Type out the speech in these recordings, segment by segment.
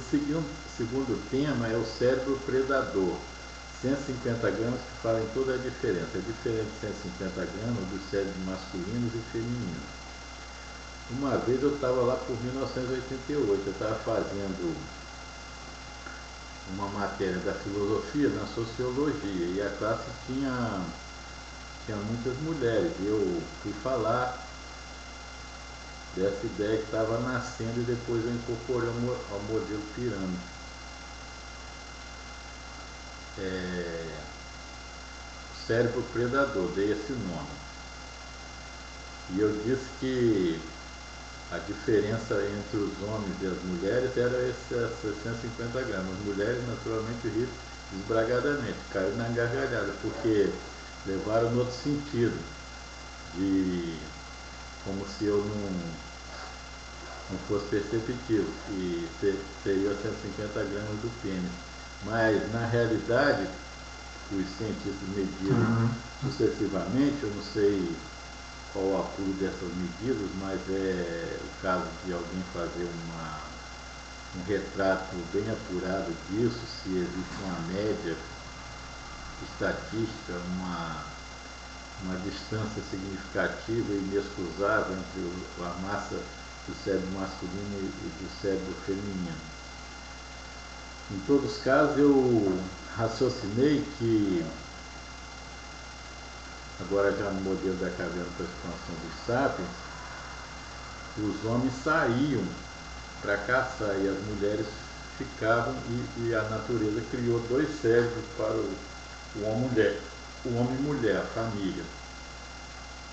segundo tema é o cérebro predador. 150 gramas que fazem toda a diferença. É diferente de 150 gramas dos cérebros masculinos e femininos. Uma vez eu estava lá por 1988, eu estava fazendo uma matéria da filosofia na sociologia e a classe tinha muitas mulheres. Eu fui falar dessa ideia que estava nascendo e depois eu incorporei ao modelo pirâmide. Cérebro predador, dei esse nome. E eu disse que a diferença entre os homens e as mulheres era essas 150 gramas. As mulheres naturalmente riram esbragadamente, caíram na gargalhada, porque levaram no outro sentido, como se eu não fosse perceptivo, e seria 150 gramas do pênis. Mas, na realidade, os cientistas mediram sucessivamente, eu não sei qual o apuro dessas medidas, mas é o caso de alguém fazer um retrato bem apurado disso, se existe uma média estatística, uma distância significativa e inexcusável entre a massa do cérebro masculino e do cérebro feminino. Em todos os casos, eu raciocinei que, agora já no modelo da caverna para a expansão dos sapiens, os homens saíam para caçar e as mulheres ficavam, e a natureza criou dois cérebros para o homem e mulher, a família.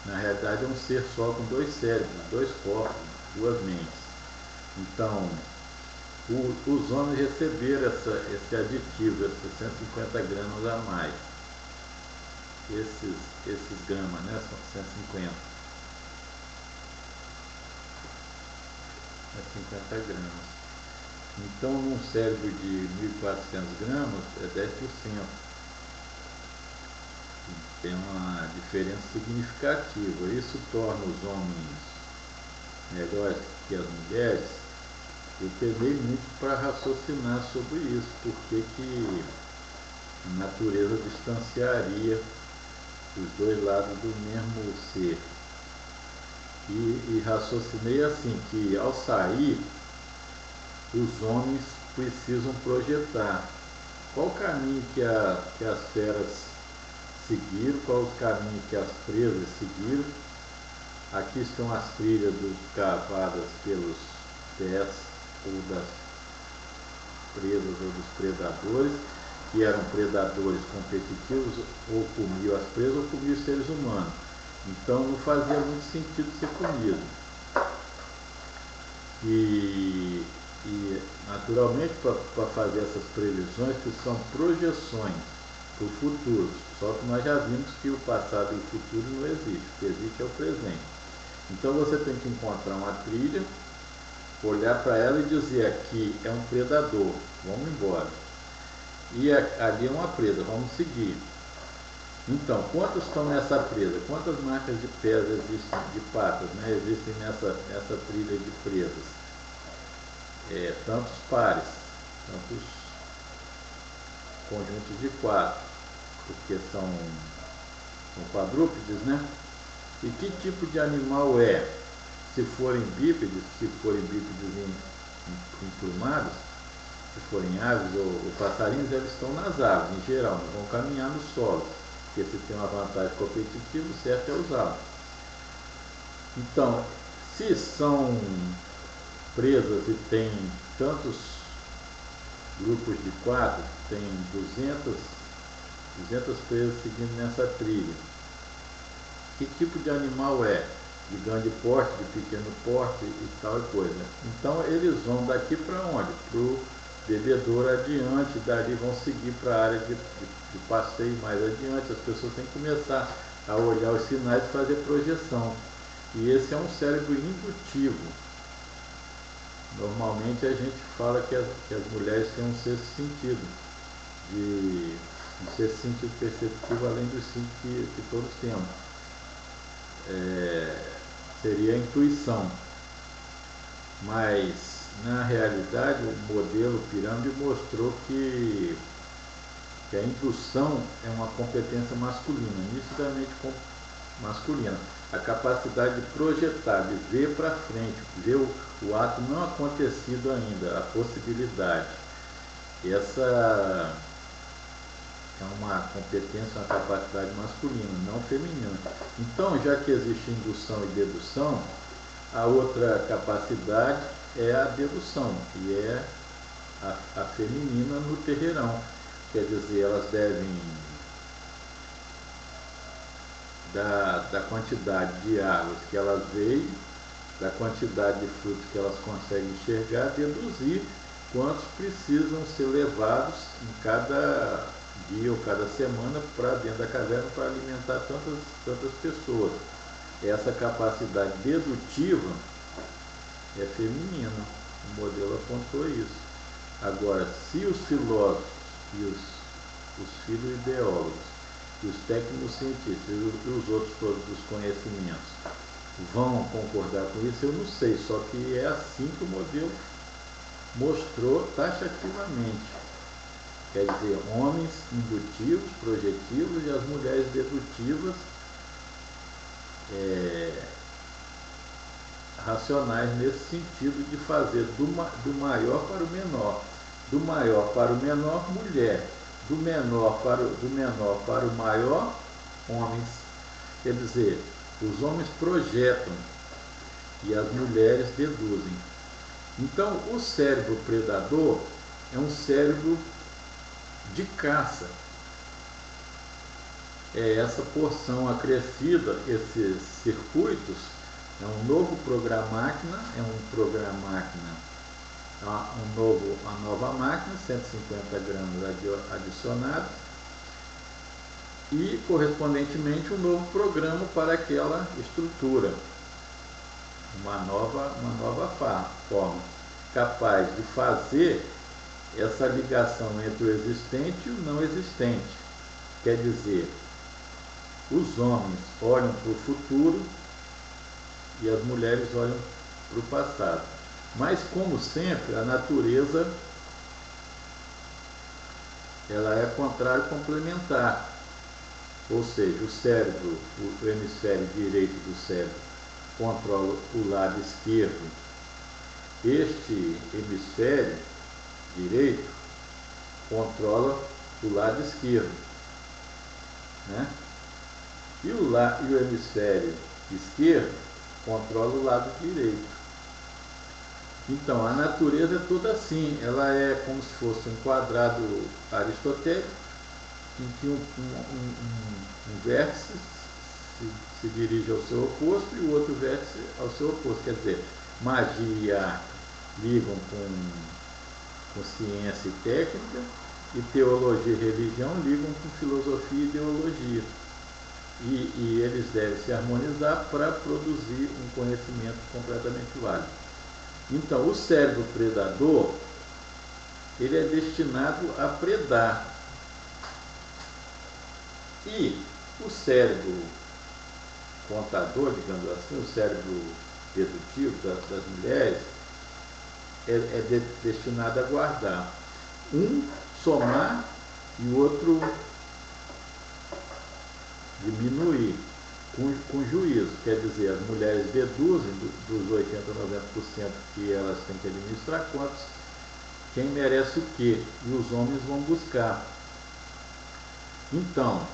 Na realidade é um ser só com dois cérebros, dois corpos, duas mentes. Então, os homens receberam esse aditivo, esses 150 gramas a mais. Esses gramas, né, são 150. 150 gramas. Então, num cérebro de 1.400 gramas, é 10%. Tem uma diferença significativa. Isso torna os homens melhores que as mulheres. Eu penei muito para raciocinar sobre isso, porque que a natureza distanciaria os dois lados do mesmo ser. E raciocinei assim, que ao sair, os homens precisam projetar qual o caminho que as feras seguiram, qual o caminho que as presas seguiram. Aqui estão as trilhas cavadas pelos pés ou das presas ou dos predadores, que eram predadores competitivos, ou comiam as presas ou comiam os seres humanos. Então não fazia muito sentido ser comido. E naturalmente, para fazer essas previsões, que são projeções para o futuro, só que nós já vimos que o passado e o futuro não existe, o que existe é o presente. Então você tem que encontrar uma trilha, olhar para ela e dizer: aqui é um predador, vamos embora. E ali é uma presa, vamos seguir. Então, quantos estão nessa presa? Quantas marcas de pés existem, de patas, né, existem nessa trilha de presas? Tantos pares, tantos conjuntos de 4, porque são quadrúpedes, né? E que tipo de animal é? Se forem bípedes emplumados, se forem aves ou passarinhos, eles estão nas aves, em geral, não vão caminhar no solo, porque se tem uma vantagem competitiva, o certo é usá-lo. Então, se são presas e tem tantos grupos de 4, tem 200 presas seguindo nessa trilha. Que tipo de animal é? De grande porte, de pequeno porte e tal e coisa. Então eles vão daqui para onde? Para o bebedouro adiante, dali vão seguir para a área de passeio mais adiante. As pessoas têm que começar a olhar os sinais e fazer projeção. E esse é um cérebro indutivo. Normalmente a gente fala que as mulheres têm um sexto sentido, um sexto sentido perceptivo além dos 5 que todos temos. Seria a intuição. Mas na realidade, o modelo pirâmide mostrou que a indução é uma competência masculina, nitidamente masculina. A capacidade de projetar, de ver para frente, ver o ato não acontecido ainda, a possibilidade. Essa é uma competência, uma capacidade masculina, não feminina. Então, já que existe indução e dedução, a outra capacidade é a dedução, que é a feminina no terreirão. Quer dizer, elas devem da quantidade de águas que elas veem, da quantidade de frutos que elas conseguem enxergar, deduzir quantos precisam ser levados em cada dia ou cada semana para dentro da caverna para alimentar tantas pessoas. Essa capacidade dedutiva é feminina, o modelo apontou isso. Agora, se os filósofos e os filo-ideólogos e os técnicos cientistas e os outros todos os conhecimentos vão concordar com isso, eu não sei, só que é assim que o modelo mostrou taxativamente. Quer dizer, homens indutivos, projetivos e as mulheres dedutivas, racionais nesse sentido de fazer do maior para o menor, do maior para o menor, mulher, do menor para o maior, homens. Quer dizer, os homens projetam e as mulheres deduzem. Então, o cérebro predador é um cérebro de caça. É essa porção acrescida, esses circuitos, é um novo programa-máquina, uma nova máquina, 150 gramas adicionados, e, correspondentemente, um novo programa para aquela estrutura, uma nova forma, capaz de fazer essa ligação entre o existente e o não existente. Quer dizer, os homens olham para o futuro e as mulheres olham para o passado. Mas, como sempre, a natureza ela é contrário complementar. Ou seja, o cérebro, o hemisfério direito do cérebro controla o lado esquerdo. Este hemisfério direito controla o lado esquerdo, né? E o hemisfério esquerdo controla o lado direito. Então, a natureza é toda assim, ela é como se fosse um quadrado aristotélico, em que um vértice se dirige ao seu oposto e o outro vértice ao seu oposto. Quer dizer, magia e arte ligam com ciência e técnica, e teologia e religião ligam com filosofia e ideologia. E eles devem se harmonizar para produzir um conhecimento completamente válido. Então, o cérebro predador, ele é destinado a predar. E o cérebro contador, digamos assim, o cérebro dedutivo das mulheres, é destinado a guardar. Um somar e o outro diminuir, com juízo. Quer dizer, as mulheres deduzem dos 80% a 90% que elas têm que administrar quantos, quem merece o quê, e os homens vão buscar. Então,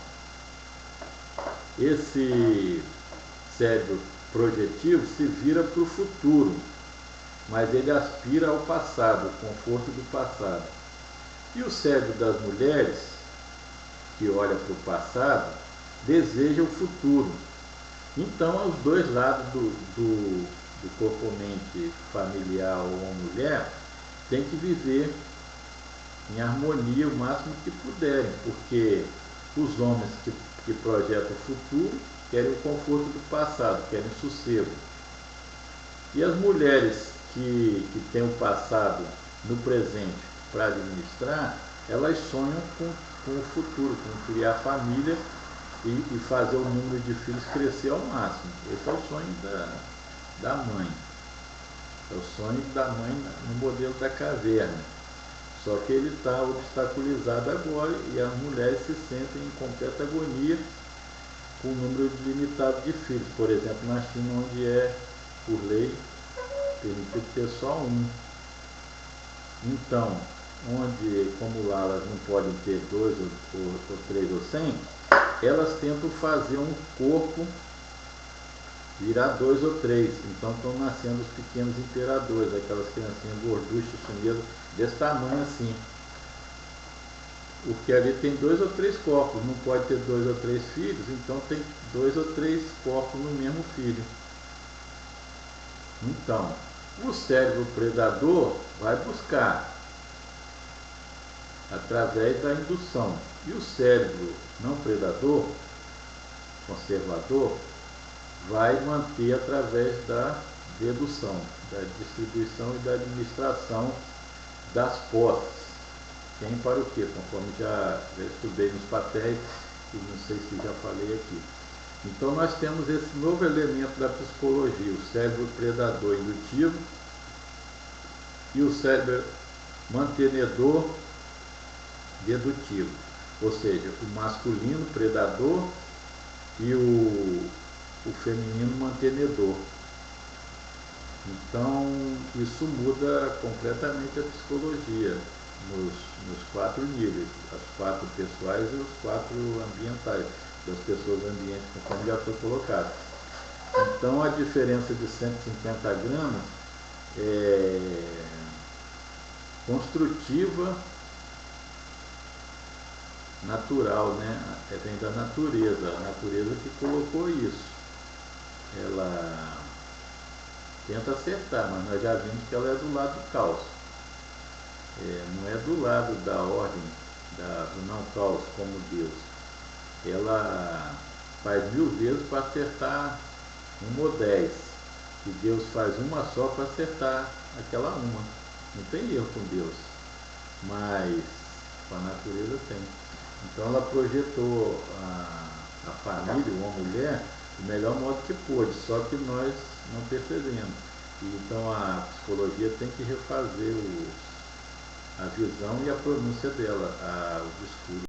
esse cérebro projetivo se vira para o futuro, mas ele aspira ao passado, ao conforto do passado. E o cérebro das mulheres, que olha para o passado, deseja o futuro. Então, os dois lados do corpo-mente familiar ou mulher têm que viver em harmonia o máximo que puderem, porque os homens que projetam o futuro querem o conforto do passado, querem sossego. E as mulheres que têm o passado no presente para administrar, elas sonham com o futuro, com criar família e fazer o número de filhos crescer ao máximo. Esse é o sonho da mãe. É o Sonic da mãe no modelo da caverna. Só que ele está obstaculizado agora e as mulheres se sentem em completa agonia com um número limitado de filhos. Por exemplo, na China, onde é, por lei, permitido ter só um. Então, onde, como lá elas não podem ter 2 ou 3 ou 100, elas tentam fazer um corpo virar 2 ou 3. Então estão nascendo os pequenos imperadores, aquelas criancinhas gorduchas, mesmo, desse tamanho assim. Porque ali tem 2 ou 3 corpos, não pode ter 2 ou 3 filhos, então tem 2 ou 3 corpos no mesmo filho. Então, o cérebro predador vai buscar através da indução. E o cérebro não predador, conservador, vai manter através da dedução, da distribuição e da administração das posses. Quem para o quê? Conforme já estudei nos papéis, e não sei se já falei aqui. Então nós temos esse novo elemento da psicologia, o cérebro predador indutivo e o cérebro mantenedor dedutivo, ou seja, o masculino predador e o feminino mantenedor. Então isso muda completamente a psicologia nos 4 níveis, as 4 pessoais e os 4 ambientais, das pessoas ambientes, conforme já foi colocado. Então a diferença de 150 gramas é construtiva, natural, né? Vem da natureza, a natureza que colocou isso. Ela tenta acertar, mas nós já vimos que ela é do lado do caos. Não é do lado da ordem, do não caos como Deus. Ela faz 1000 vezes para acertar 1 ou 10. E Deus faz uma só para acertar aquela uma. Não tem erro com Deus. Mas com a natureza tem. Então ela projetou a família, uma mulher, do melhor modo que pôde, só que nós não percebemos. Então a psicologia tem que refazer a visão e a pronúncia dela, o discurso.